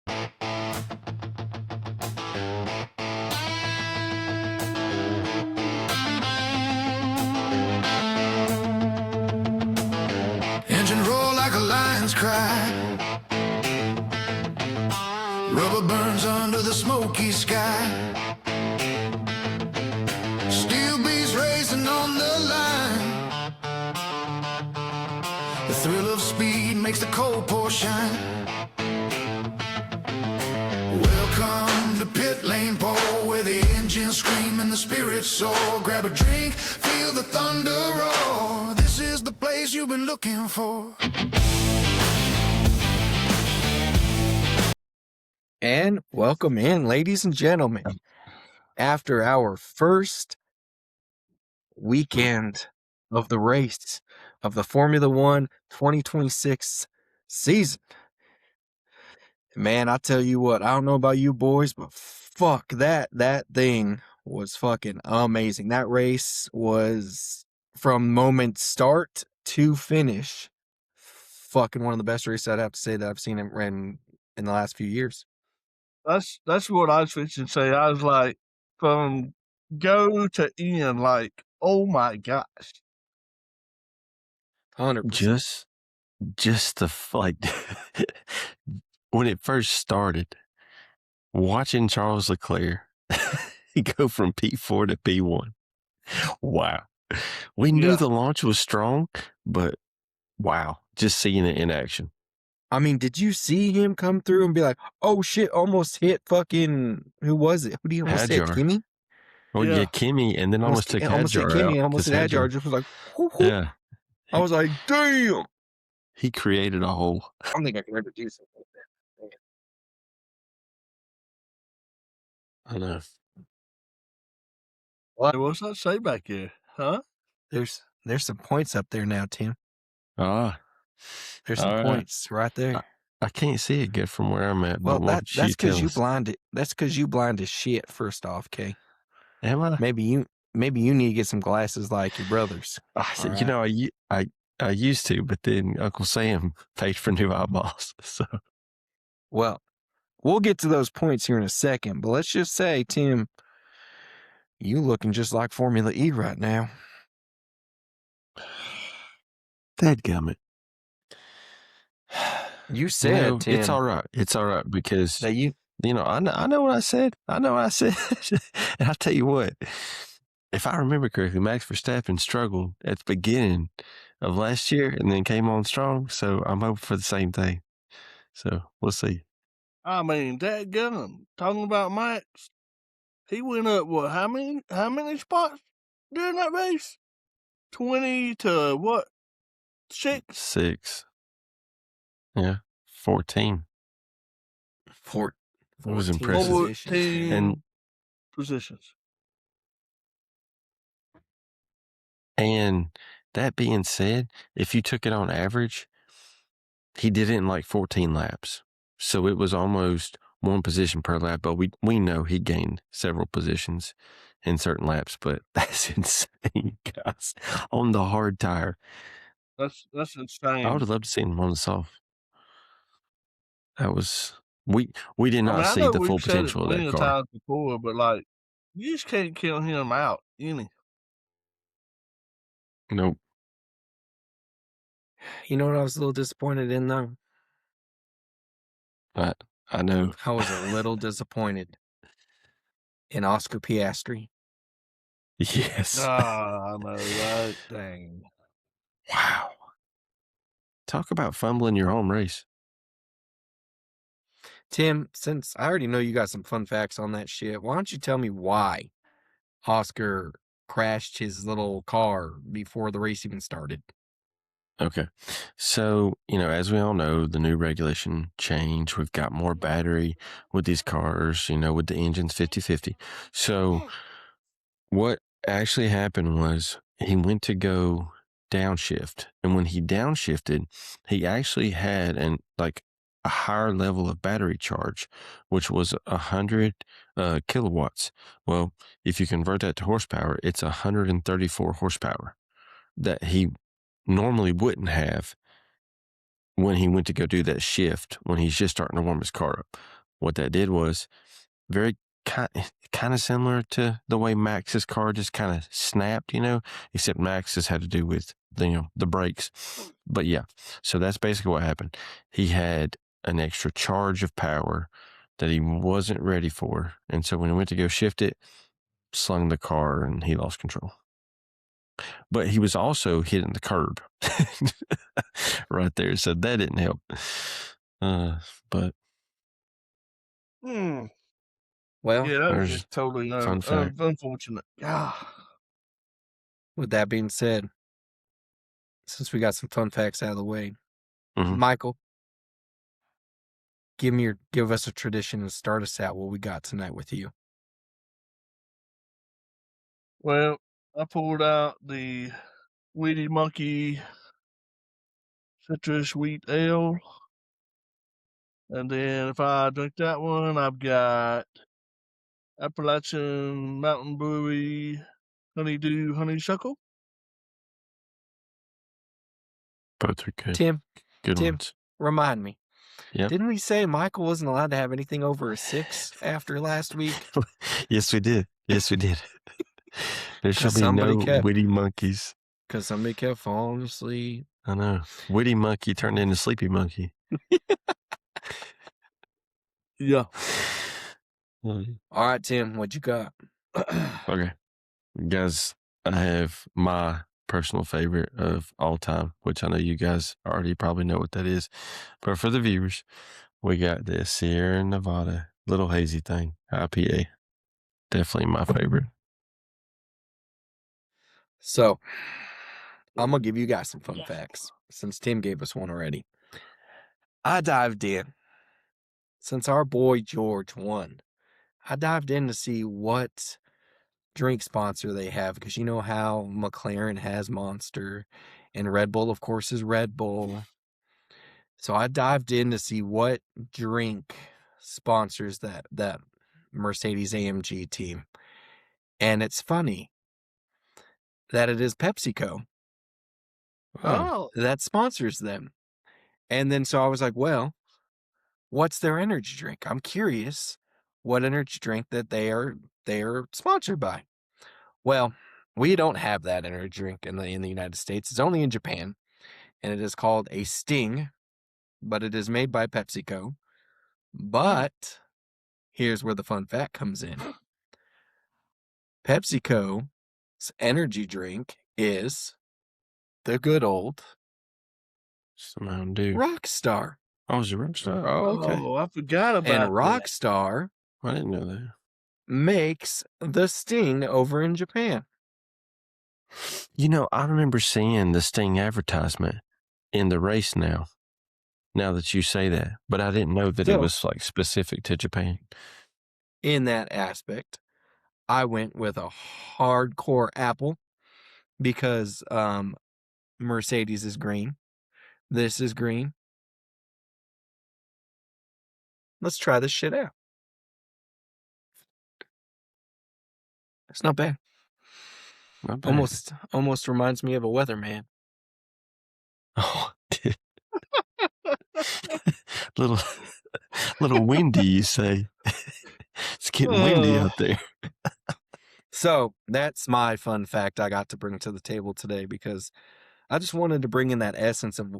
Engine roar like a lion's cry. Rubber burns under the smoky sky. Steel beats racing on the line. The thrill of speed makes the cold pour shine. Welcome to pit lane pole, where the engines scream and the spirits soar. Grab a drink, feel the thunder roar. This is the place you've been looking for. And welcome in, ladies and gentlemen. After our first weekend of the race of the Formula One 2026 season, man, I tell you what, I don't know about you boys, but fuck, that thing was fucking amazing. That race was, from moment start to finish, fucking one of the best races I'd have to say that I've seen in the last few years. That's what I was fixing to say. I was like, from go to end, like, oh my gosh. 100%. Just the like when it first started, watching Charles Leclerc go from P4 to P1. Wow. We knew the launch was strong, but wow, just seeing it in action. I mean, did you see him come through and be like, oh shit, almost hit fucking, who was it? Who did he almost hit? Kimmy? Oh yeah, Kimmy, and then almost took Hadjar almost hit Kimmy, out. almost hit Hadjar. Just was like, whoo, whoo. Yeah. I was like, damn. He created a hole. I don't think I could ever do something like that. I know. What? What's that say back there? Huh? There's some points up there now, Tim. There's some points right there. I can't see it good from where I'm at. Well, but that's because you blinded. That's because you blind as shit. First off, Kay. Am I? Maybe you need to get some glasses like your brothers. You know, I used to, but then Uncle Sam paid for new eyeballs. So, well, we'll get to those points here in a second. But let's just say, Tim, you looking just like Formula E right now. dadgummit. You said, Tim, it's all right. It's all right because I know what I said. And I'll tell you what, if I remember correctly, Max Verstappen struggled at the beginning of last year and then came on strong. So I'm hoping for the same thing. So we'll see. I mean, dadgum, talking about Max, he went up, what, how many spots during that race? 20 to what? 6? 6. Yeah. 14. It was impressive. 14 positions. And that being said, if you took it on average, he did it in like 14 laps. So it was almost 1 position per lap, but we know he gained several positions in certain laps, but that's insane, guys. On the hard tire. That's insane. I would have loved to see him on the soft. That was we did not see the full potential of that car. Times before, but like, you just can't kill him out, any. Nope. You know what I was a little disappointed in, though? I know. I was a little disappointed in Oscar Piastri. Yes. I know, right? Dang. Wow. Talk about fumbling your own race. Tim, since I already know you got some fun facts on that shit, why don't you tell me why Oscar crashed his little car before the race even started? Okay. So, as we all know, the new regulation change, we've got more battery with these cars, with the engines 50-50. So what actually happened was he went to go downshift. And when he downshifted, he actually had a higher level of battery charge, which was 100 kilowatts. Well, if you convert that to horsepower, it's 134 horsepower that he normally wouldn't have when he went to go do that shift when he's just starting to warm his car up. what that did was very kind of similar to the way Max's car just kind of snapped, except Max's had to do with the brakes. But yeah, so that's basically what happened. He had an extra charge of power that he wasn't ready for, and so when he went to go shift it, slung the car and he lost control. But he was also hitting the curb right there, so that didn't help. But Well, Yeah, that was there's just totally fun fact. unfortunate. with that being said, since we got some fun facts out of the way, Mhm. Michael, give us a tradition and start us out what we got tonight with you. Well, I pulled out the Weedy Monkey Citrus Wheat Ale. And then if I drink that one, I've got Appalachian Mountain Brewery Honeydew Honeysuckle. Both are good. Tim, Good ones. remind me. Yep. Didn't we say Michael wasn't allowed to have anything over a 6 after last week? Yes, we did. Yes, we did. There shall be somebody no kept- witty monkeys. Because somebody kept falling asleep. I know. Witty monkey turned into sleepy monkey. Yeah. All right, Tim, what you got? Okay. Guys, I have my personal favorite of all time, which I know you guys already probably know what that is. But for the viewers, we got the Sierra Nevada Little Hazy Thing, IPA. Definitely my favorite. So, I'm going to give you guys some fun facts, since Tim gave us one already. I dived in. Since our boy George won, I dived in to see what drink sponsor they have, because you know how McLaren has Monster, and Red Bull, of course, is Red Bull. So I dived in to see what drink sponsors that Mercedes-AMG team. And it's funny that it is PepsiCo Oh. that sponsors them. And then so I was like, well, what's their energy drink? I'm curious what energy drink that they're sponsored by. Well, we don't have that energy drink in the United States. It's only in Japan, and it is called a Sting, but it is made by PepsiCo. But here's where the fun fact comes in. PepsiCo's energy drink is the good old Mountain Dew. Rockstar. Oh, it's a Rockstar. Oh, okay. Oh, I forgot about And that. Rockstar I didn't know that. makes the Sting over in Japan. I remember seeing the Sting advertisement in the race now that you say that, but I didn't know that it was like specific to Japan. In that aspect, I went with a hardcore apple because Mercedes is green. This is green. Let's try this shit out. It's not bad. Not bad. Almost reminds me of a weatherman. Oh, dude. little windy, you say? It's getting windy out there. So that's my fun fact I got to bring to the table today, because I just wanted to bring in that essence of,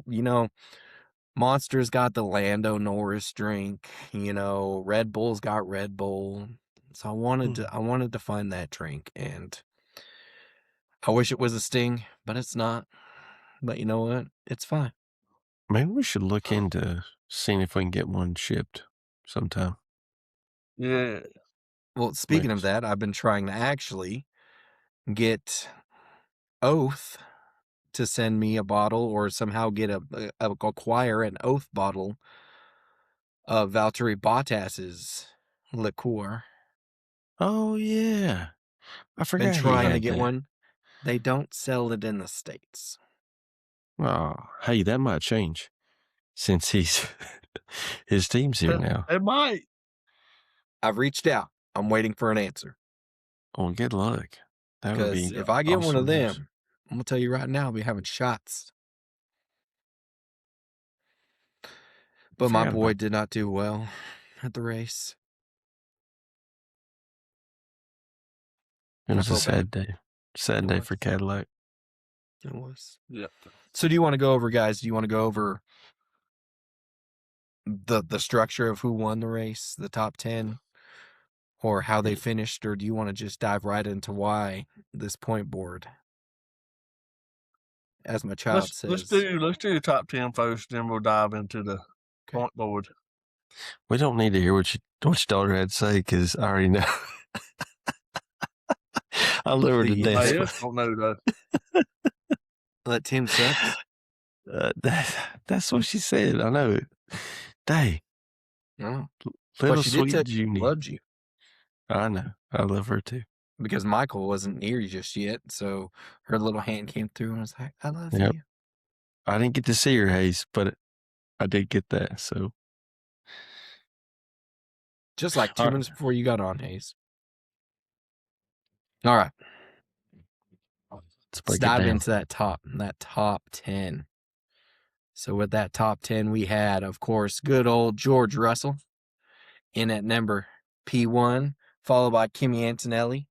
Monster's got the Lando Norris drink, Red Bull's got Red Bull. So I wanted to find that drink, and I wish it was a Sting, but it's not. But you know what? It's fine. Maybe we should look into seeing if we can get one shipped sometime. Yeah. Well, speaking of that, I've been trying to actually get Oath to send me a bottle, or somehow get acquire an Oath bottle of Valtteri Bottas's liqueur. Oh yeah, I forgot. Been trying to get one. They don't sell it in the States. Oh, hey, that might change since his team's here now. It might. I've reached out. I'm waiting for an answer. Oh, good luck. That would be Because if I get one of awesome them, news. I'm gonna tell you right now, I'll be having shots. But my boy did not do well. at the race. It was a felt sad day. Sad It day was. for Cadillac. It was. Yeah. So do you want to go over, guys? Do you want to go over the structure of who won the race, the top 10, or how they finished, or do you want to just dive right into why this point board? As my child Let's says, do the top 10 first, then we'll dive into the point board. We don't need to hear what your daughter had to say because I already know. I love her to Please. I death. just don't know though. That Tim sucks. That's what she said. I know. Dang, No. little But she did sweet say she Junie. loved you I know. I love her too. because Michael wasn't near you just yet. So her little hand came through and was like, I love Yep. you. I didn't get to see her, Hayes, but I did get that. So Just like 2 All right. minutes before you got on, Hayes. All right. let's Let's break it dive down. into that top 10. So with that top 10, we had, of course, good old George Russell in at number P1, followed by Kimi Antonelli,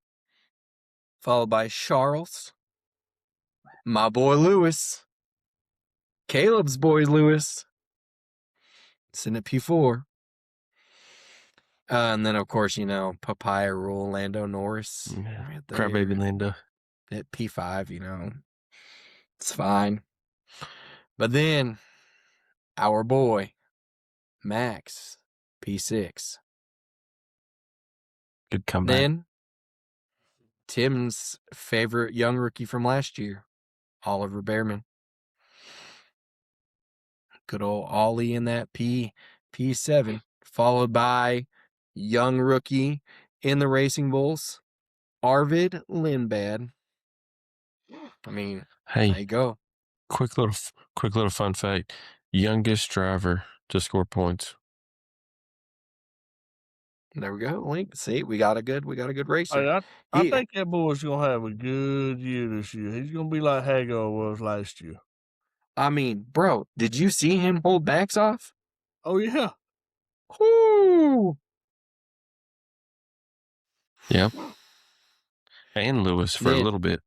followed by Charles, my boy Lewis, Caleb's boy Lewis, sitting at P4. And then, of course, Papaya Rule, Lando Norris. Yeah. right there Crybaby Linda. at P5, it's fine. But then, our boy, Max, P6. Good comeback. Then, Tim's favorite young rookie from last year, Oliver Behrman. Good old Ollie in that P7, followed by young rookie in the Racing Bulls, Arvid Lindbad. I mean, there Hey, you go. quick little fun fact: youngest driver to score points. There we go. Link. See, we got a good racer. Hey, I He- think that boy's gonna have a good year this year. He's gonna be like Hagar was last year. I mean, bro, did you see him hold backs off? Oh yeah. Whoo! Yep. And Lewis for a Then- little bit.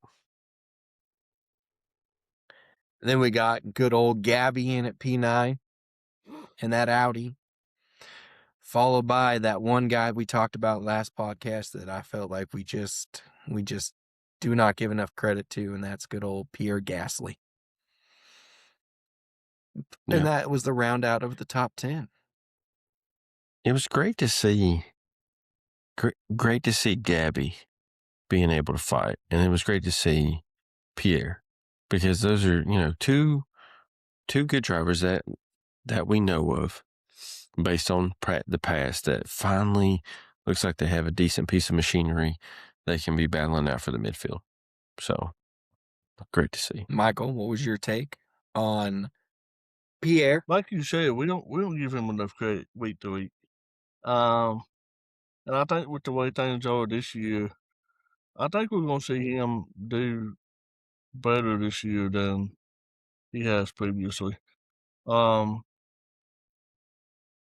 Then we got good old Gabby in at P9 and that Audi. Followed by that one guy we talked about last podcast that I felt like we just do not give enough credit to, and that's good old Pierre Gasly. Yeah. And that was the round out of the top 10. It was great to see. Great to see Gabby being able to fight, and it was great to see Pierre, because those are two good drivers that we know of, based on the past, that finally looks like they have a decent piece of machinery they can be battling out for the midfield. So great to see. Michael, what was your take on Pierre? Like you said, we don't give him enough credit week to week. And I think with the way things are this year, I think we're gonna see him do better this year than he has previously.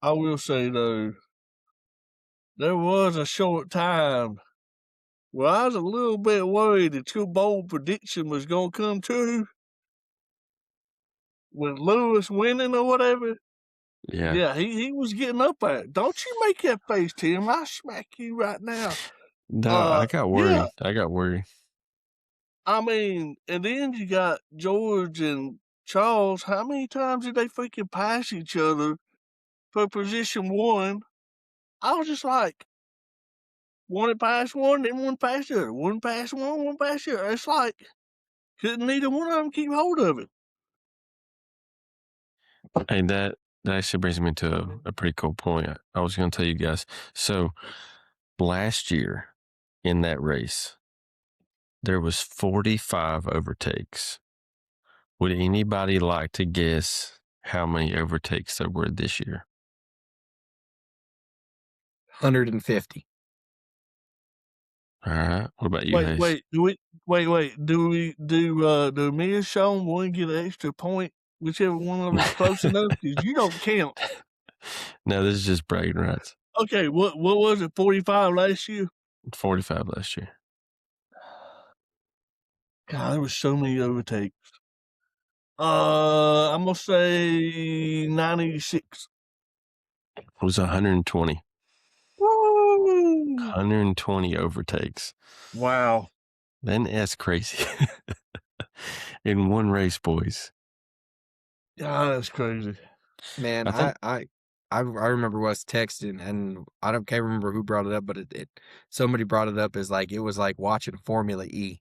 I will say though, there was a short time where I was a little bit worried that your bold prediction was gonna come true with Lewis winning or whatever. Yeah. Yeah, he was getting up at it. Don't you make that face, Tim. I'll smack you right now. No, I got worried. yeah. I got worried. I mean, and then you got George and Charles. How many times did they freaking pass each other for position one? I was just like, one pass one, then one pass the other. One pass one pass the other. It's like, couldn't neither one of them keep hold of it. Hey, that actually brings me to a pretty cool point. I was going to tell you guys. So last year in that race, there was 45 overtakes. Would anybody like to guess how many overtakes there were this year? 150. All right. What about you, Hayes? Wait. Do me and Sean want to get an extra point, whichever one of us close enough? Because you don't count. No, this is just bragging rights. Okay, what was it? 45 last year. 45 last year. God, there was so many overtakes. I'm gonna say 96. It was 120. Woo! 120 overtakes. Wow. Then that's crazy. In one race, boys. God, that's crazy. Man, I think I remember us texting, and can't remember who brought it up, but somebody brought it up as like it was like watching Formula E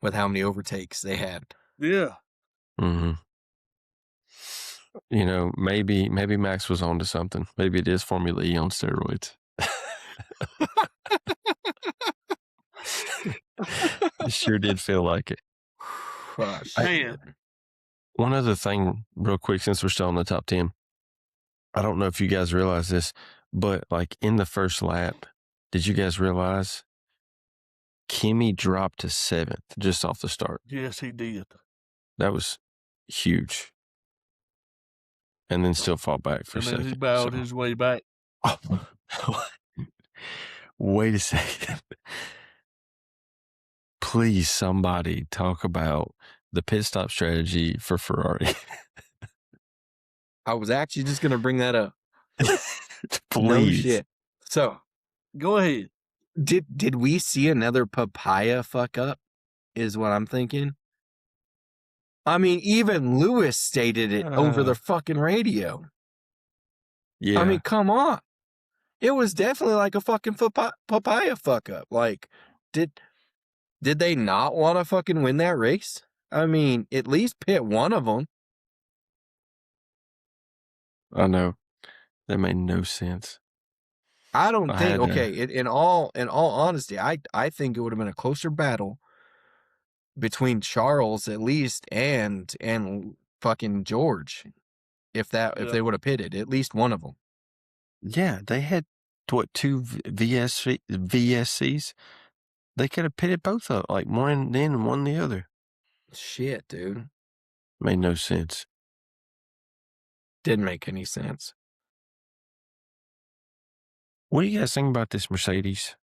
with how many overtakes they had. Yeah. mhm. You know, maybe Max was onto something. Maybe it is Formula E on steroids. It sure did feel like it. Oh, Man. One other thing, real quick, since we're still on the top 10, I don't know if you guys realize this, but like in the first lap, did you guys realize Kimmy dropped to 7th just off the start? Yes, he did. That was huge. And then still fall back for And a then he second. bowed So- his way back. Wait a second. Please, somebody talk about the pit stop strategy for Ferrari. I was actually just gonna bring that up. Please. No shit. So, Go ahead. did we see another papaya fuck up? Is what I'm thinking. I mean, even Lewis stated it over the fucking radio. Yeah. I mean, come on. It was definitely like a fucking papaya fuck up. Like, did they not want to fucking win that race? I mean, at least pit one of them. I know. That made no sense. I don't I think. had to- Okay, in all honesty, I think it would have been a closer battle between Charles at least and fucking George if Yeah. they would have pitted at least one of them. Yeah, they had what, 2 VSCs? They could have pitted both of them, like one then and one the other. Shit, dude, Made no sense. didn't make any sense. What do you guys think about this Mercedes?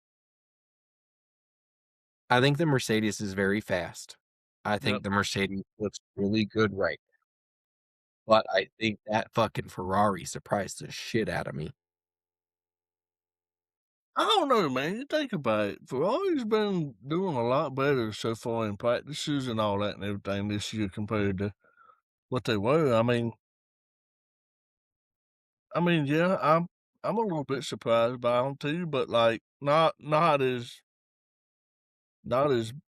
I think the Mercedes is very fast. I think Yep. the Mercedes looks really good right now. But I think that fucking Ferrari surprised the shit out of me. I don't know, man. You think about it. Ferrari's been doing a lot better so far in practices and all that and everything this year compared to what they were. I mean, yeah, I'm a little bit surprised by them too, but like not as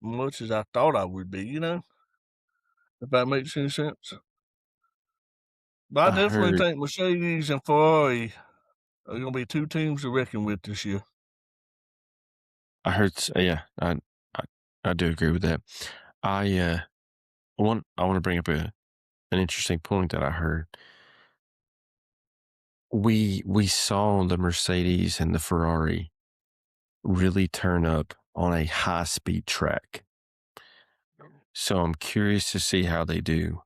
much as I thought I would be, you know? If that makes any sense. But I I definitely heard- think Mercedes and Ferrari are gonna be 2 teams to reckon with this year. I heard, yeah, I do agree with that. I want to bring up an interesting point that I heard. We saw the Mercedes and the Ferrari really turn up on a high speed track. So I'm curious to see how they do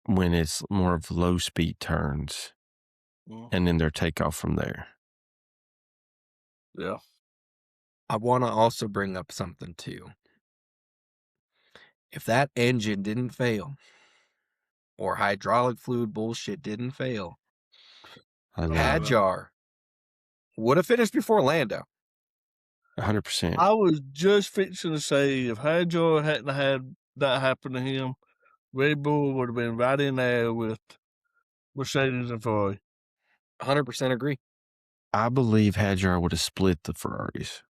when it's more of low speed turns Mm, and then their takeoff from there. yeah. I want to also bring up something too. If that engine didn't fail, or hydraulic fluid bullshit didn't fail, I know. Hadjar would have finished before Lando. 100%. I was just fixing to say if Hadjar hadn't had that happen to him, Red Bull would have been right in there with Mercedes and Ferrari. 100% agree. I believe Hadjar would have split the Ferraris.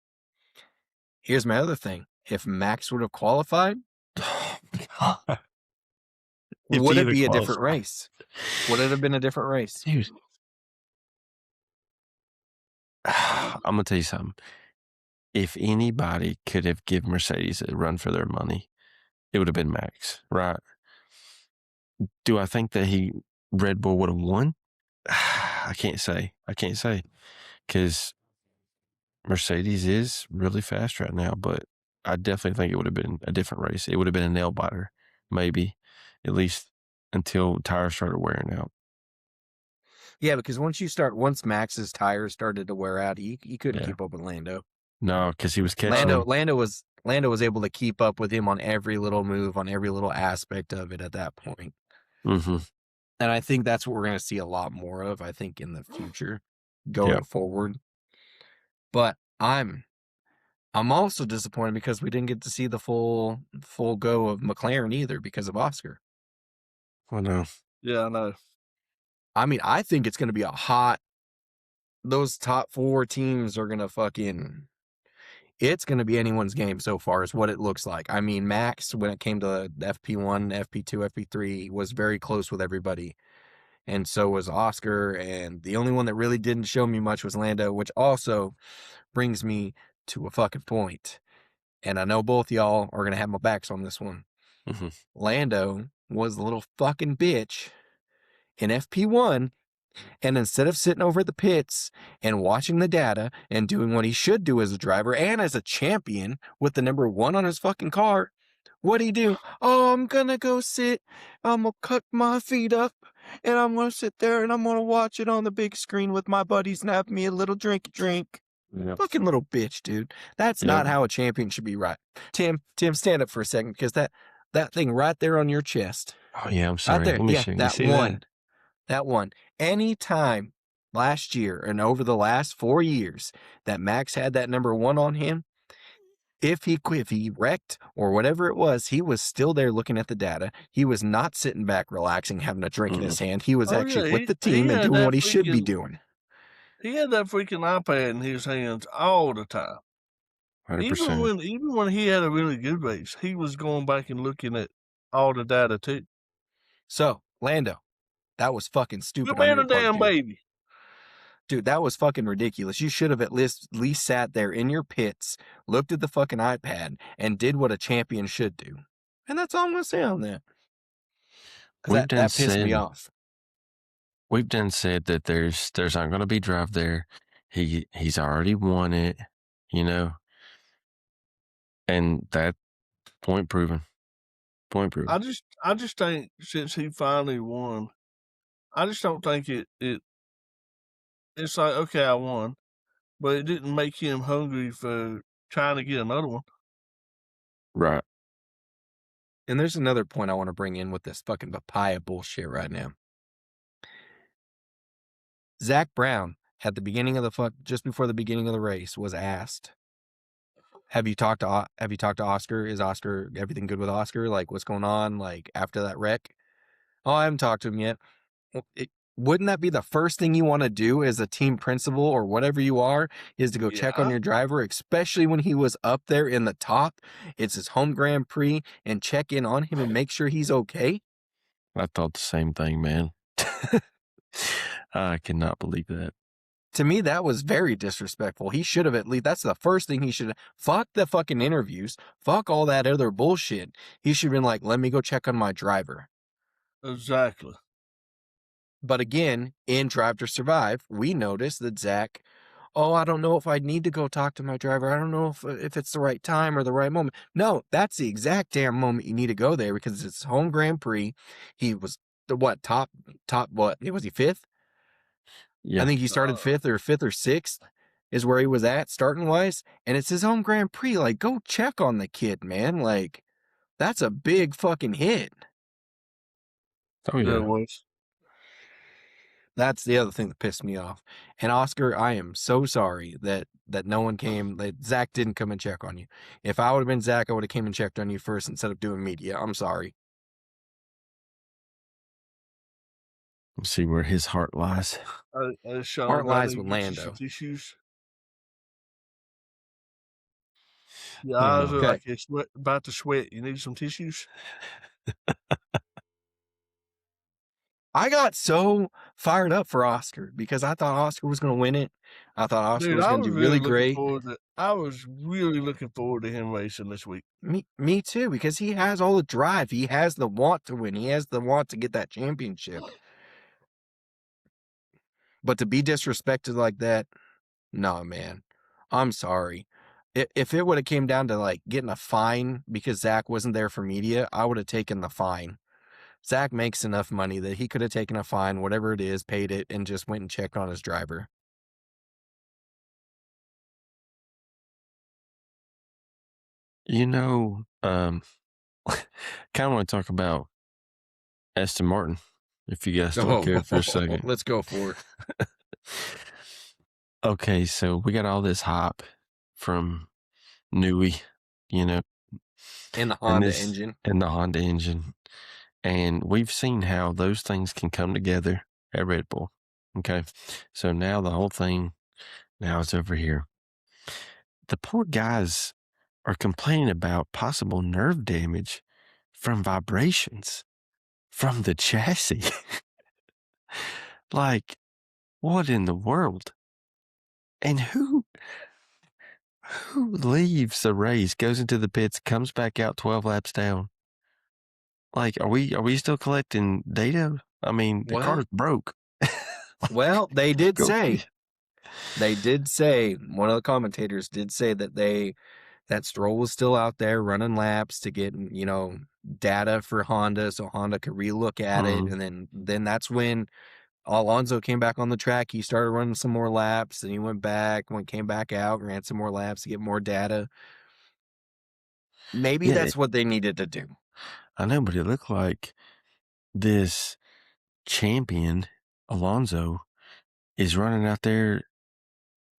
Here's my other thing. If Max would have qualified, If would he it had be a qualified. different race? Would it have been a different race? Dude. I'm going to tell you something. If anybody could have given Mercedes a run for their money, it would have been Max, right? Do I think that Red Bull would have won? I can't say. Because Mercedes is really fast right now, but I definitely think it would have been a different race. It would have been a nail biter, maybe, at least until tires started wearing out. Yeah, because once Max's tires started to wear out, he couldn't Yeah. keep up with Lando. No, because he was catching him. Lando was able to keep up with him on every little move, on every little aspect of it at that point. Mm-hmm. And I think that's what we're going to see a lot more of, I think, in the future going forward. But I'm also disappointed because we didn't get to see the full go of McLaren either because of Oscar. I know. Yeah, I know. I mean, I think it's going to be those top 4 teams are going to it's going to be anyone's game so far is what it looks like. I mean, Max, when it came to FP1, FP2, FP3, was very close with everybody. And so was Oscar. And the only one that really didn't show me much was Lando, which also brings me to a fucking point. And I know both y'all are going to have my backs on this one. Mm-hmm. Lando was a little fucking bitch in FP1. And instead of sitting over at the pits and watching the data and doing what he should do as a driver and as a champion with the number 1 on his fucking car, what'd he do? Oh, I'm gonna go sit, I'm gonna cut my feet up, and I'm gonna sit there and I'm gonna watch it on the big screen with my buddies and have me a little drink. Yep. Fucking little bitch, dude. That's not how a champion should be, right? Tim, stand up for a second because that thing right there on your chest. Oh yeah, I'm sorry. Right there. Let me Yeah, see. You that see one. That one. Any time last year and over the last 4 years that Max had that number 1 on him, if he wrecked or whatever it was, he was still there looking at the data. He was not sitting back, relaxing, having a drink in his hand. He was actually with the team and doing what he should be doing. He had that freaking iPad in his hands all the time. 100%. Even when he had a really good race, he was going back and looking at all the data too. So, Lando, that was fucking stupid. Quit being a damn baby. Dude, that was fucking ridiculous. You should have at least sat there in your pits, looked at the fucking iPad, and did what a champion should do. And that's all I'm going to say on that. That pissed me off. We've done said that there's not going to be drive there. He's already won it, you know. And that point proven. I just think since he finally won, I just don't think it's like, okay, I won, but it didn't make him hungry for trying to get another one. Right. And there's another point I want to bring in with this fucking papaya bullshit right now. Zach Brown at the beginning of just before the beginning of the race was asked, have you talked to Oscar? Is Oscar, everything good with Oscar? Like, what's going on? Like, after that wreck? Oh, I haven't talked to him yet. Well, wouldn't that be the first thing you want to do as a team principal or whatever you are, is to go check on your driver, especially when he was up there in the top? It's his home Grand Prix, and check in on him and make sure he's okay? I thought the same thing, man. I cannot believe that. To me, that was very disrespectful. He should have at least, that's the first thing he should have. Fuck the fucking interviews. Fuck all that other bullshit. He should have been like, let me go check on my driver. Exactly. But again, in Drive to Survive, we noticed that Zach, I don't know if I need to go talk to my driver. I don't know if it's the right time or the right moment. No, that's the exact damn moment you need to go there because it's home Grand Prix. He was top, what? Was he 5th? Yeah. I think he started 5th or 6th is where he was at starting wise. And it's his home Grand Prix. Like, go check on the kid, man. Like, that's a big fucking hit. Oh, yeah. It was. That's the other thing that pissed me off. And Oscar, I am so sorry that no one came, that Zach didn't come and check on you. If I would have been Zach, I would have came and checked on you first instead of doing media. I'm sorry. Let's see where his heart lies. Heart lies with Lando. Tissues. Your eyes are like it's about to sweat. You need some tissues? I got so fired up for Oscar because I thought Oscar was going to win it. I thought Oscar was going to do really great. I was really looking forward to him racing this week. Me too, because he has all the drive. He has the want to win. He has the want to get that championship. But to be disrespected like that, no, man. I'm sorry. If it would have came down to like getting a fine because Zach wasn't there for media, I would have taken the fine. Zach makes enough money that he could have taken a fine, whatever it is, paid it, and just went and checked on his driver. You know, kind of want to talk about Aston Martin, if you guys don't care for a second. Let's go for it. Okay, so we got all this hype from Newey, you know, In the and Honda engine. and the Honda engine, and we've seen how those things can come together at Red Bull. Okay, so now the whole thing now is over here. The poor guys are complaining about possible nerve damage from vibrations from the chassis. Like, what in the world? And who leaves the race, goes into the pits, comes back out 12 laps down? Like, are we still collecting data? I mean, the car's broke. Well, they did Go say, ahead. one of the commentators did say that Stroll was still out there running laps to get, data for Honda so Honda could relook at it. And then that's when Alonso came back on the track. He started running some more laps, and he went back, came back out, ran some more laps to get more data. Maybe that's what they needed to do. I know, but it looked like this champion, Alonso, is running out there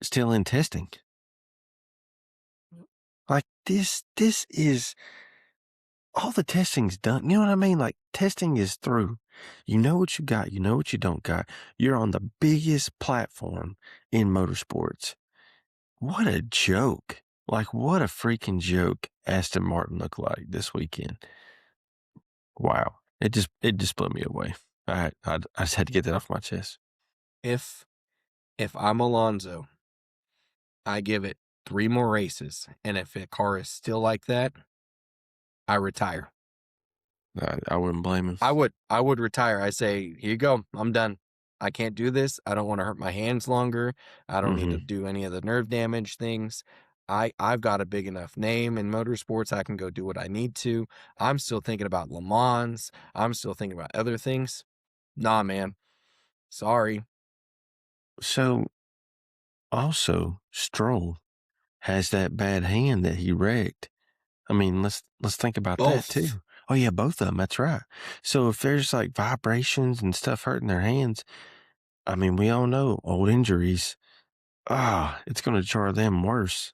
still in testing. Like, this is all the testing's done. You know what I mean? Like, testing is through. You know what you got. You know what you don't got. You're on the biggest platform in motorsports. What a joke. Like, what a freaking joke Aston Martin looked like this weekend. Wow. It just blew me away. I just had to get that off my chest. If I'm Alonso, I give it 3 more races, and if a car is still like that, I retire. I wouldn't blame him. I would retire. I say, here you go. I'm done. I can't do this. I don't want to hurt my hands longer. I don't need to do any of the nerve damage things. I've got a big enough name in motorsports. I can go do what I need to. I'm still thinking about Le Mans. I'm still thinking about other things. Nah, man. Sorry. So, also, Stroll has that bad hand that he wrecked. I mean, let's think about that too. Oh yeah, both of them. That's right. So if there's like vibrations and stuff hurting their hands, I mean, we all know old injuries. It's going to jar them worse.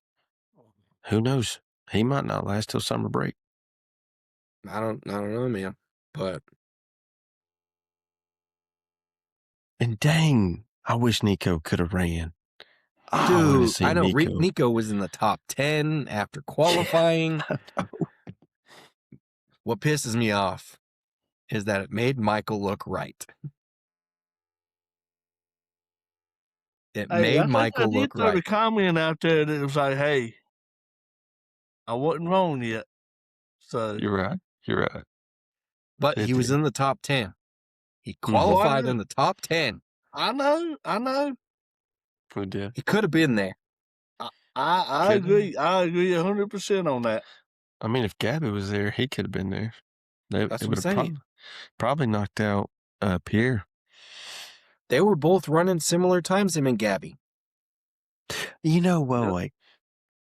Who knows? He might not last till summer break. I don't know, man. But And dang, I wish Nico could have ran. I wanted to dude, see I know Nico. Nico was in the top 10 after qualifying. I know. What pisses me off is that it made Michael look right. It made Michael look throw the right. comment out there that was like, "Hey, I wasn't wrong yet." So You're right. You're right. But he was in the top 10. He qualified in the top 10. I know. Who did? He could have been there. I agree. I agree 100% on that. I mean, if Gabby was there, he could have been there. That's what I'm saying. Probably knocked out Pierre. They were both running similar times, him and Gabby. You know, wait.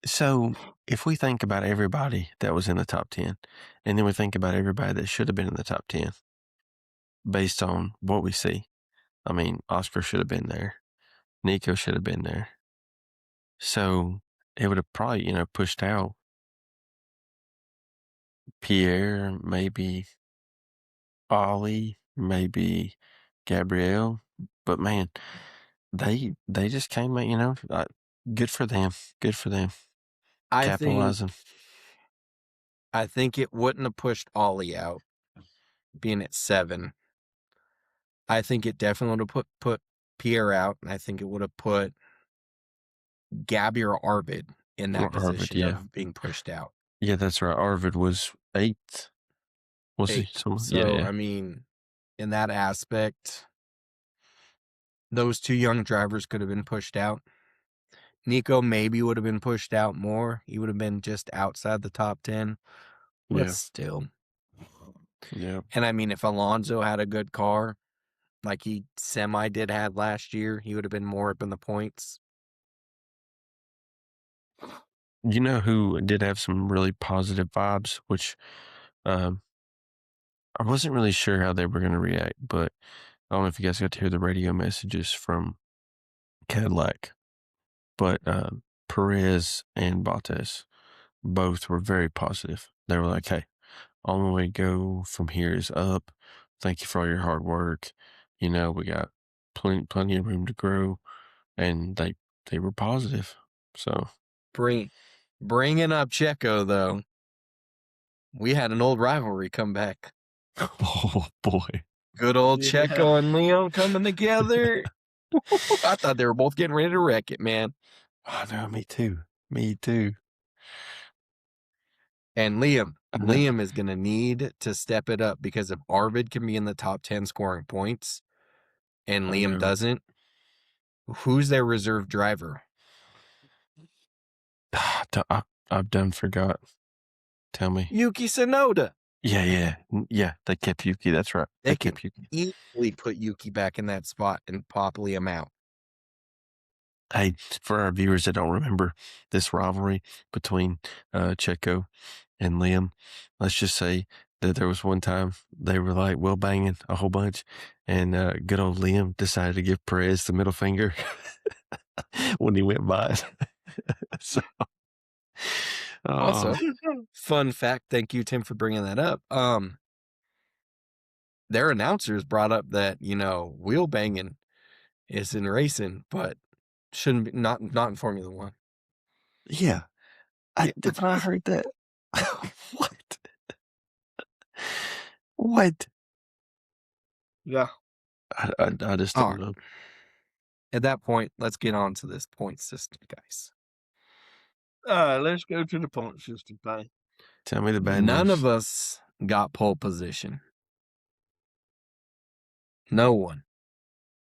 So if we think about everybody that was in the top 10, and then we think about everybody that should have been in the top 10, based on what we see, I mean, Oscar should have been there. Nico should have been there. So it would have probably, pushed out Pierre, maybe Ollie, maybe Gabrielle. But man, they just came out, good for them. Good for them. Capitalizing. I think it wouldn't have pushed Ollie out, being at 7. I think it definitely would have put Pierre out, and I think it would have put Gabby or Arvid in that position of being pushed out. Yeah, that's right. Arvid was 8th. Was he? So, I mean, in that aspect, those 2 young drivers could have been pushed out. Nico maybe would have been pushed out more. He would have been just outside the top 10. But still. Yeah. And I mean, if Alonso had a good car, like he did have last year, he would have been more up in the points. You know who did have some really positive vibes, which I wasn't really sure how they were going to react, but I don't know if you guys got to hear the radio messages from Cadillac, but Perez and Bottas both were very positive. They were like, hey, only way to go from here is up. Thank you for all your hard work. You know, we got plenty of room to grow. And they were positive. So Bringing up Checo, though, we had an old rivalry come back. oh boy. Good old Yeah. Checo and Leon coming together. I thought they were both getting ready to wreck it, man. Oh no, me too. Me too. And Liam I know. is going to need to step it up, because if Arvid can be in the top 10 scoring points and I Liam know. doesn't, who's their reserve driver? I've done forgot. Tell me. Yuki Tsunoda. Yeah. They kept Yuki. That's right. They can kept Yuki. easily put Yuki back in that spot and pop Liam out. Hey, for our viewers that don't remember this rivalry between Checo and Liam, let's just say that there was one time they were like well banging a whole bunch, and good old Liam decided to give Perez the middle finger when he went by. So, Also, fun fact, thank you, Tim, for bringing that up. Their announcers brought up that, wheel banging is in racing, but shouldn't be, not in Formula One. yeah, I heard that. What? What? Yeah. I just don't know. At that point, let's get on to this point system, guys. Let's go to the point system thing. Tell me the bad None news. of us got pole position. No one.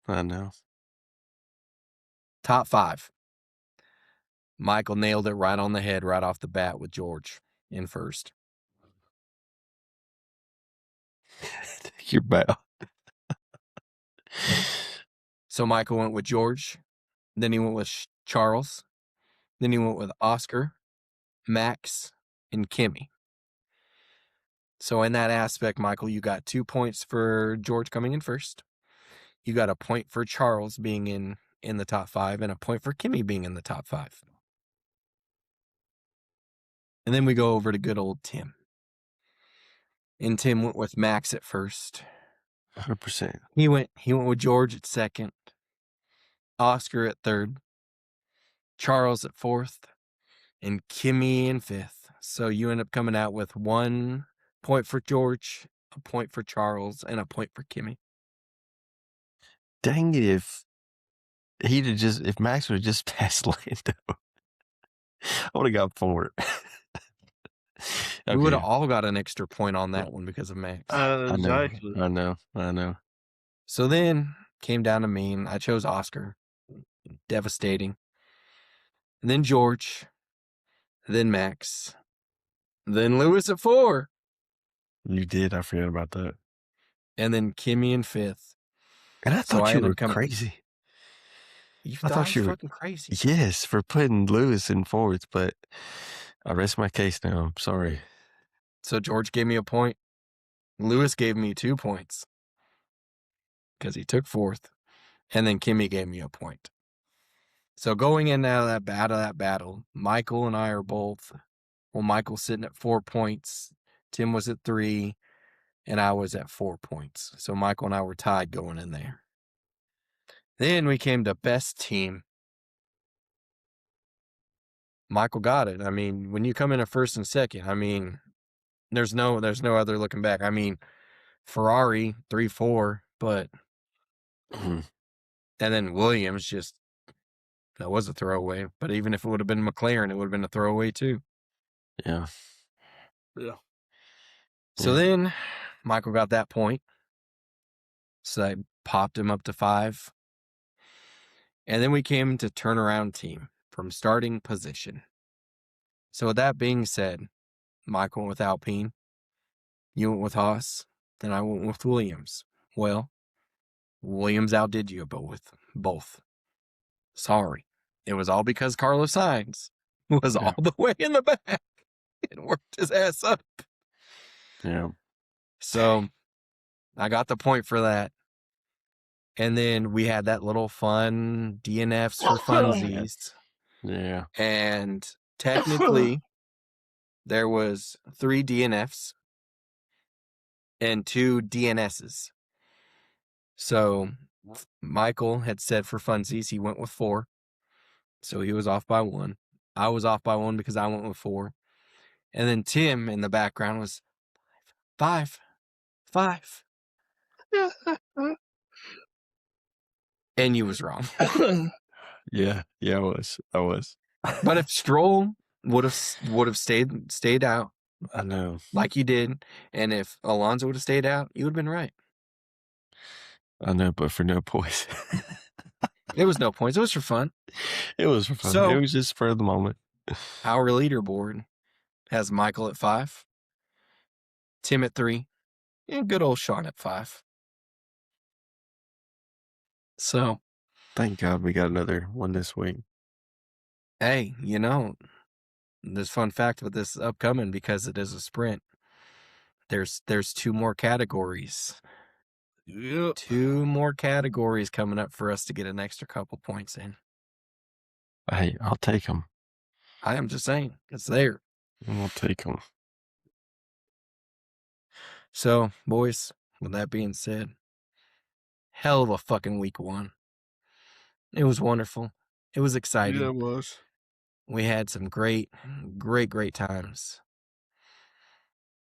I know. Top 5. Michael nailed it right on the head right off the bat with George in first. You're bad. So Michael went with George. Then he went with Charles. Then he went with Oscar, Max, and Kimmy. So in that aspect, Michael, you got 2 points for George coming in first. You got a point for Charles being in the top 5, and a point for Kimmy being in the top 5. And then we go over to good old Tim. And Tim went with Max at first. 100%. He went with George at second. Oscar at third. Charles at fourth. And Kimmy in fifth. So you end up coming out with 1 point for George, a point for Charles, and a point for Kimmy. Dang it, if Max would have just passed Lando, I would have got 4. We would have all got an extra point on that one because of Max. Exactly. I know. So then came down to me, and I chose Oscar. Devastating. And then George. Then Max. Then Lewis at 4. You did. I forgot about that. And then Kimmy in fifth. And I So thought I you ended were up coming- crazy. You I thought thought I you was were- fucking crazy. Yes, for putting Lewis in fourth, but I rest my case now. I'm sorry. So George gave me a point. Lewis gave me 2 points because he took fourth. And then Kimmy gave me a point. So going in out of that battle, Michael and I are both, Michael's sitting at 4 points. Tim was at 3, and I was at 4 points. So Michael and I were tied going in there. Then we came to best team. Michael got it. I mean, when you come in at first and second, I mean, there's no other looking back. I mean, Ferrari 3-4, but Mhm. and then Williams that was a throwaway. But even if it would have been McLaren, it would have been a throwaway too. Yeah. Yeah. So Yeah. then Michael got that point. So I popped him up to 5. And then we came to turnaround team from starting position. So with that being said, Michael with Alpine. You went with Haas, then I went with Williams. Well, Williams outdid you both. Sorry. It was all because Carlos Sainz was all the way in the back and worked his ass up. Yeah. So I got the point for that. And then we had that little fun DNFs for funsies. Yeah. And technically, there was 3 DNFs and 2 DNSs. So Michael had said for funsies, he went with 4. So he was off by 1. I was off by 1 because I went with 4. And then Tim in the background was 5. And you was wrong. Yeah, I was. But if Stroll would have stayed out, I know. like you did, and if Alonso would have stayed out, you would have been right. I know, but for no points. It was no points. It was for fun. It was for fun. So- it was just for the moment. Our leaderboard has Michael at 5, Tim at 3, and good old Sean at 5. So, Thank God we got another one this week. hey, this fun fact with this upcoming, because it is a sprint, there's 2 more categories. Yep. 2 more categories coming up for us to get an extra couple points in. Hey, I'll take them. I am just saying, it's there. I'll take them. So, boys, with that being said, hell of a fucking week 1. It was wonderful. It was exciting. Yeah, it was. We had some great times.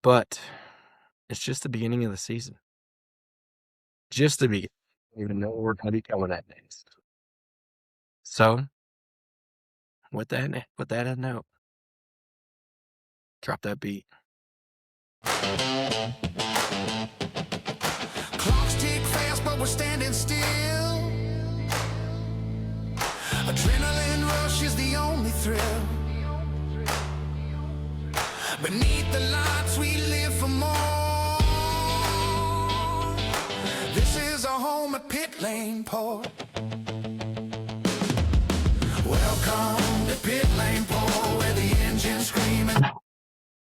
But it's just the beginning of the season. Just the beginning. I don't even know where we're going to be coming at next. So, with that note, drop that beat. Clocks tick fast, but we're standing still. Adrenaline rush is the only thrill. Beneath the lights, we live for more. This is our home at Pit Lane Port. Welcome to Pit Lane Port, where the engines scream and